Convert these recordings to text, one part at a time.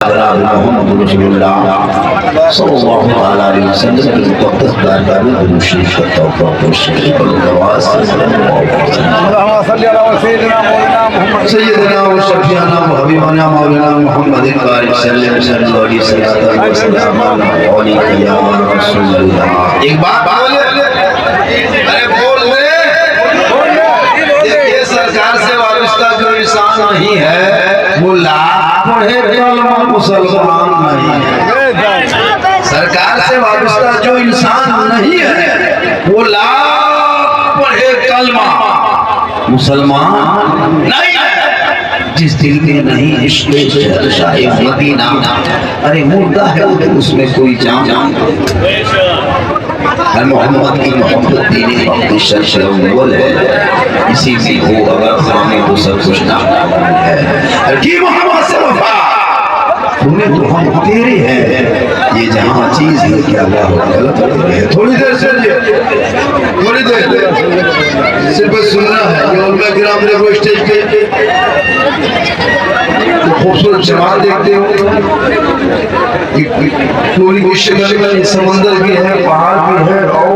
मोहम्मद रसूलुल्लाह सल्लल्लाहु अलैहि वसल्लम की मुक़द्दस बारगाह में दुरूद शरीफ का तौबा पेश की बलवास सय्यदना व शफीअना व हबीबना मौलाना मुहम्मद सल्लल्लाहु अलैहि वसल्लम या रसूलल्लाह। एक बात बोले, अरे बोल दे। देखिए, सरकार से वाबस्ता जो इंसान नहीं है वो लाख पढ़े कलमा मुसलमान नहीं है। सरकार से वाबस्ता जो इंसान नहीं है वो लाख पढ़े कलमा मुसलमान नहीं है। जिस दिल में नहीं इश्क़ शाह मदीना, अरे मुर्दा है उसमें कोई जान। मोहम्मद की मोहब्बत दीने शर्शल है, इसी से हो अगर खाने तो सब कुछ ना है कि मोहम्मद से वफा तुम्हें तो हम तेरे हैं। ये जहाँ चीज है क्या गलत है। थोड़ी देर सुनिए, थोड़ी देर सिर्फ सुनना है। ये उलमा किराम ने वो स्टेज पे खूबसूरत जमात देखते हो, पूरी विश्व में समंदर भी है, पहाड़ भी है और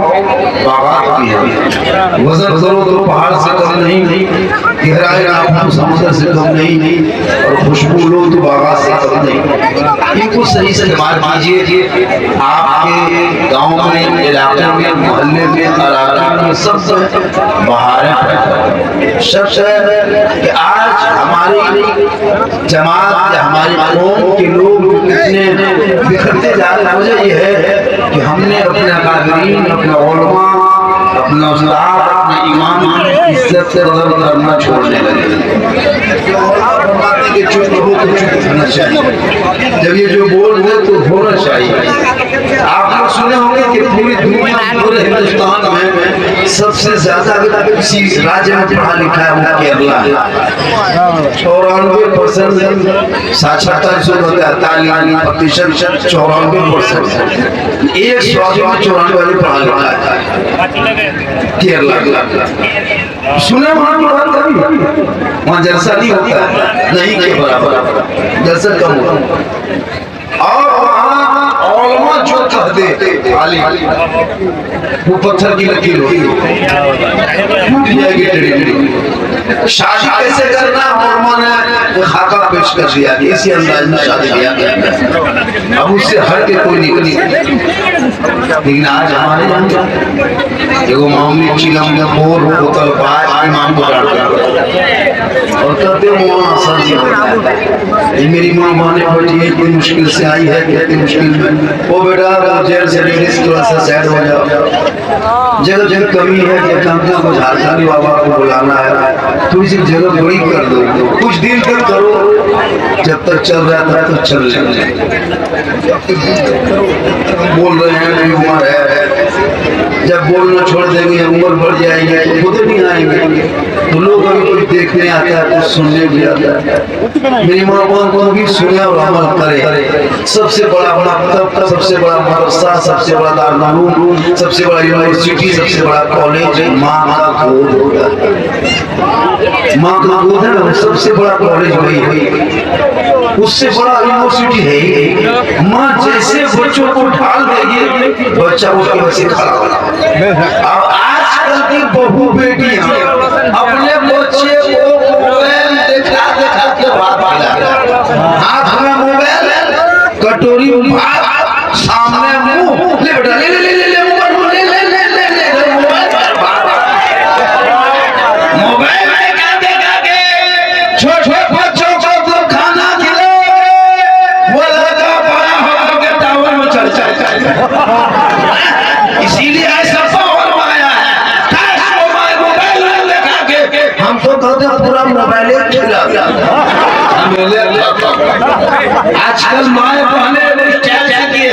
बागात भी है। वजन करो तो पहाड़ से कम नहीं, गहराई नापो समंदर से कम नहीं, और खुशबू लो तो बागात से कम नहीं। इनको सही से इस्तेमाल कीजिए। आपके गांव में, इलाके में, मोहल्ले में, इलाके में सब बहारें शख्स है कि आज हमारी जमात या हमारी कौम के लोग इतने बिखरते जा रहे हैं। वजह यह है कि हमने अपने कादिरीन, अपने उलमा, अपना उस्ताद, अपने इमाम की इज्जत से कदर करना छोड़ने लगे। कि चुप रहो तो चुप रहना चाहिए, जब ये जो बोल रहे तो होना चाहिए। आप लोग सुने होंगे कि पूरी दुनिया पूरे हिंदुस्तान में सबसे ज्यादा किसी राज्य में पढ़ा लिखा है वो केरला है। 94% साक्षरता जो होता है, तालीम प्रतिशत 94%। एक 100 में 94 वाले पढ़ा लिखा है केरला। सुने वहां की बात कभी? वहां जलसा नहीं होता है, नहीं के बराबर जलसा कम होता। और वहां उलमा जो कह दे आलिम वो पत्थर की लकीर होती है, टूट जाएगी टेढ़ी। शादी कैसे करना उलमा ने खाका पेश कर दिया कि इसी अंदाज में शादी किया करना। अब उससे हट के कोई निकली। लेकिन आज हमारे देखो मामूली चिलम में बोर बोतल पाँच इमाम को डाल और कहते हो वहाँ शादी होता है। ये मेरी माँ माने बैठी है, इतनी मुश्किल से आई है, कितनी मुश्किल में। वो बेटा जेल से रिलीज थोड़ा सा सैड हो जाओ। जगह जगह कमी है कि कंपनियों को झारखंडी बाबा को बुलाना है, थोड़ी सी जगह बड़ी कर दो, कुछ दिन तक करो, जब तक चल रहा है तब तक चल रहे। बोल रहे हैं उम्र है, जब बोलना छोड़ देंगे उम्र बढ़ जाएगी तो खुद नहीं आएंगे, तो लोग अभी कुछ देखने आता है, कुछ सुनने भी आता है। मेरी माँ बाप को भी सुने और अमल करे। सबसे बड़ा मकतब, सबसे बड़ा मदरसा, सबसे बड़ा दारुल, सबसे बड़ा यूनिवर्सिटी, सबसे बड़ा कॉलेज माँ का गोद होता है। माँ का गोद है, सबसे बड़ा कॉलेज वही है, उससे बड़ा यूनिवर्सिटी है। माँ जैसे बच्चों को ढाल देगी बच्चा उसके वजह से खड़ा होगा। अब आजकल की बहू बेटियां अपने बच्चे को मोबाइल दिखा दिखा के भात खिला, हाथ में मोबाइल, कटोरी भात, सामने मुंह, ले बेटा ले ले ले ले ले मोबाइल ले ले ले ले ले मोबाइल दिखा दिखा के छोटे बच्चों को तो खाना खिला, वो लड़का बड़ा हो के टावर में चढ़ जाए। इसीलिए ऐसा पावर आया है। काश मोबाइल लगा के हम तो कहते हैं पूरा मोबाइल खिला। आजकल माए बहने क्या किए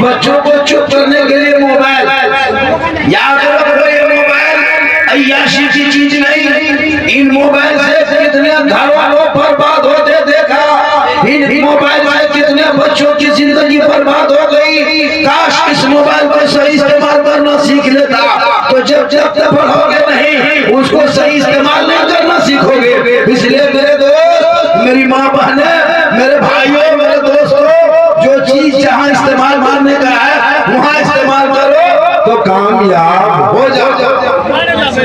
बच्चों को चुप करने के लिए मोबाइल। याद रखो ये मोबाइल अय्याशी की चीज नहीं। इन मोबाइल से कितने घर वालों बर्बाद होते देखा, इन मोबाइल से कितने बच्चों की जिंदगी बर्बाद हो गई। काश इस मोबाइल को सही इस्तेमाल करना सीख लेता, तो जब तक पढ़ोगे नहीं उसको सही इस्तेमाल नहीं करना सीखोगे। इसलिए मेरे दोस्त, मेरी माँ बहने, मेरे भाइयों, मेरे दोस्त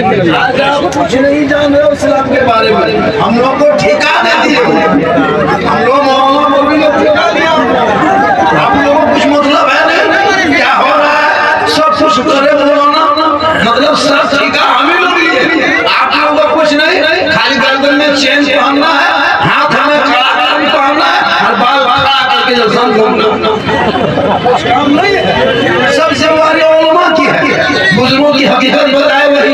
कुछ नहीं जान रहे इस्लाम के बारे में, हम लोग को ठेका दे दिए, हम लोग मौलाना मौलवी ने ठेका दिया। आप लोगों को कुछ मतलब है नहीं क्या हो रहा है, सब कुछ करे मौलाना, मतलब सब ठेका हमें लोग लिए। आप लोगों को कुछ नहीं, खाली गर्दन में चेन पहनना है, हाथ में कलाकारी पहनना है और बाल खड़ा करके जलसा घूमना, काम नहीं है। सबसे हमारी उलमा की है, बुजुर्गों की हकीकत बताए वही,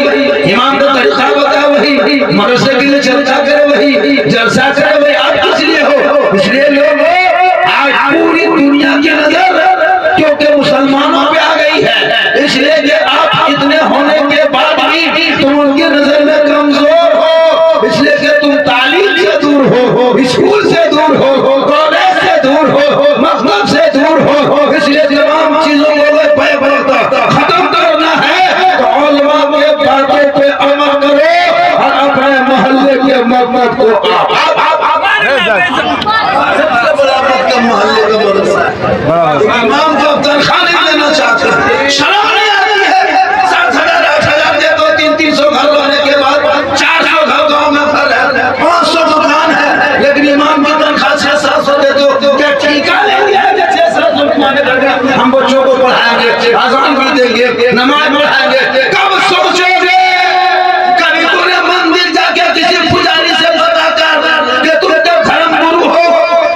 इमाम का तरीका बताए वही, मदरसे के लिए चर्चा करे वही, जलसा करे वही। आप किस लिए हो? इसलिए लोग आज पूरी दुनिया की नजर क्योंकि मुसलमानों पे आ गई है, इसलिए कि आप इतने होने के बाद भी तुम उनकी नजर में कमजोर हो, इसलिए कि तुम तालीम से दूर हो, स्कूल से दूर हो, कॉलेज से दूर हो, मस्जिद से दूर हो, इसलिए तमाम चीजों को खत्म करना है तो उलमा के बातों पे अमल करो और अपने मोहल्ले के मरमत को मोहल्ले का मदरसा इमाम को तनख्वाह नहीं देना चाहते, शर्म नहीं आती है। 7,000 8,000 दे दो, 300 घर होने के बाद 400 घर गाँव में घर है, 500 दुकान है, लेकिन इमाम की तनख्वाह 600-700 दे दो, क्या ठेका ले लिया? 600 कमाने लगे, हम बच्चों को पढ़ाएंगे, अज़ान भी देंगे, नमाज पढ़ाएंगे। कब सोचोगे? कभी तूने मंदिर जाके किसी पुजारी से बताकर कि तुम जब धर्म गुरु हो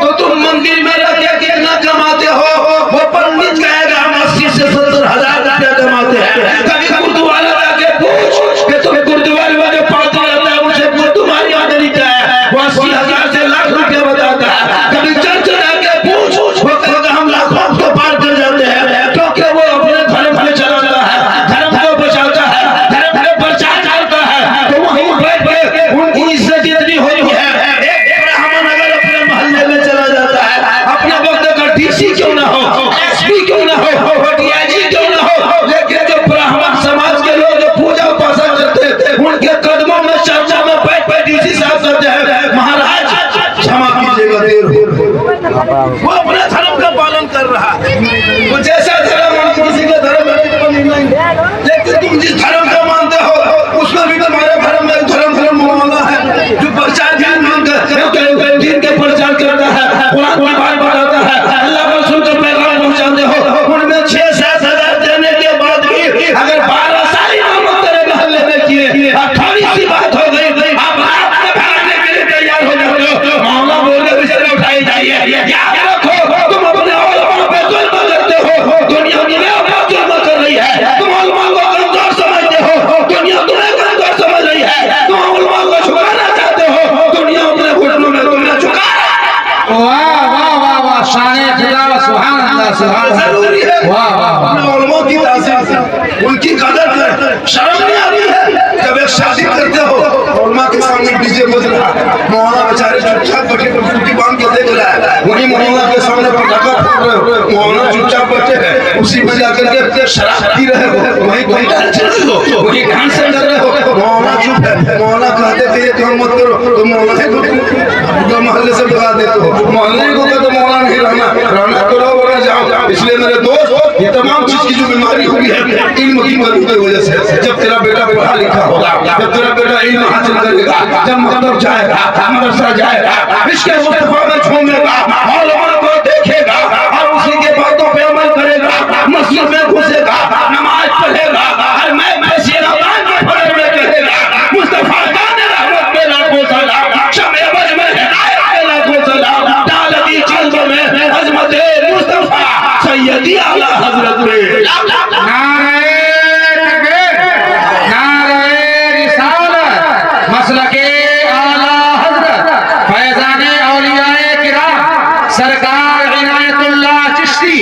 तो तुम मंदिर में रह के कितना कमाते हो? वो पंडित कहेगा 80 से 70,000 रुपया कमाते हैं। कभी गुरुद्वारा जाके पूछ कि तुम गुरुद्वारे में जो पार्टी रहता है उसे तुम्हारी आमदनी क्या है? वो 80,000 से लाख रुपया बताता है। कभी चर्च जाके पूछ, वो कहेगा हम लाखों को पार कर जाते हैं, क्योंकि वो अपने धर्म में चलाता है, धर्म को बचाता है, धर्म को प्रचार करता है। तो वहीं बैठ के उनकी इज्जत इतनी होती है। एक ब्राह्मण अगर अपने मोहल्ले में चला जाता है, अपने वक्त का डीसी क्यों ना हो, एसपी क्यों ना हो, डीआईजी क्यों ना हो, लेकिन जो ब्राह्मण समाज के लोग जो पूजा उपासना करते हैं उनके कदमों में चर्चा में बैठ डीसी साहब करते हैं, महाराज क्षमा कीजिएगा देर हो, वो अपने धर्म का पालन कर रहा है। वो जैसा धर्म किसी का धर्म नहीं, लेकिन तुम जिस धर्म का मानते हो उसमें भी तुम्हारे धर्म में धर्म मौलाना है जो प्रचार दिन के प्रचार करता है, कुरान की बात बताता है, अल्लाह रसूल का पैगाम पहुंचाते हो। उनमें 6-7 हजार देने के बाद भी अगर 12 साल इमामत तेरे मोहल्ले में किए, 28 बात हो गई, आप आपने भागने के लिए तैयार हो जाते हो, मामला बोले बिस्तर उठाई जाइए। याद रखो तुम अपने उलमा पे जुल्म करते हो, दुनिया में जुल्म कर रही है। तुम उलमा को कमजोर समझते हो, दुनिया तुम्हें कमजोर समझ रही है। तुम उलमा को झुकाना चाहते हो, दुनिया अपने घुटनों में तुम्हें झुका रहा है। वाह वाह वाह वाह, शान खुदा, सुभान अल्लाह, सुभान जरूरी है वाह वाह वाह, उलमा की ताज़ीम, उनकी कदर कर। शर्म नहीं आती है? जब एक शादी करते हो उलमा के सामने डीजे बज रहा है, मौलाना बेचारे चुपचाप बैठे टूटी बांध के देख रहा है, वही मौलाना के सामने पटाखा फोड़ रहे हो, मौलाना चुपचाप बैठे हैं, उसी में जाकर के शराब पी रहे हो, वही कोई डांस कर रहे हो, वही डांस कर रहे हो, मौलाना चुप है। मौलाना कहते थे ये काम मत करो तो मौलाना को मोहल्ले से भगा देते हो, मोहल्ले को तो मौलाना नहीं रहना करो वरना जाओ। इसलिए मेरे दोस्त ये तमाम चीज की जो बीमारी हुई है इल्म की कमी की वजह से। जब तेरा बेटा पढ़ा लिखा होगा, जब तेरा बेटा इल्म हासिल करेगा, जब मकतब जाएगा, मदरसा जाएगा, इसके मुस्तफा में झूमेगा, मौलाना को देखेगा और उसी के बातों पे अमल करेगा, मस्जिद में घुसेगा, नमाज पढ़ेगा, हर मैं पैसेगा बात में फर्ज में कहेगा, मुस्तफा जाने रहमत पे लाखों सलाम, शमे बज में हिदायत पे लाखों सलाम, डाल दी कल्ब में अजमत मुस्तफा सैयदी आला हजरत में। नारे तकबीर, नारे रिसालत, मसलके आला हजरत फैजाने औलियाए किराम सरकार इनायतुल्लाह चिश्ती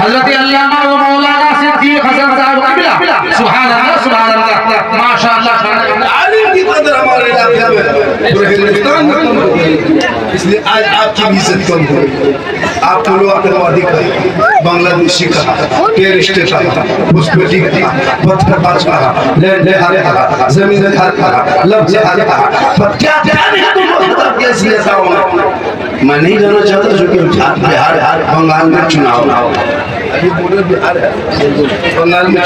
हजरत अल्लामा व मौलाना सिद्दीक हसन साहब क़िबला, सुभान अल्लाह, सुभान अल्लाह, माशाअल्लाह। आलिम की कदर हमारे इलाके में पूरे हिंदुस्तान में कम हो गई, इसलिए आज आपकी भी इज्जत कम हो गई। आपको लोग आतंकवादी कहा, बांग्लादेशी कहा, टेररिस्ट कहा, घुसपैठी कहा, पत्थरबाज कहा, लैंड हार कहा, जमीन हार कहा, लफ्ज हार कहा, पर क्या नहीं तुम कैसे ऐसा होगा? मैं नहीं जाना चाहता जो कि बिहार बंगाल में चुनाव, अभी बोले बिहार है, बंगाल में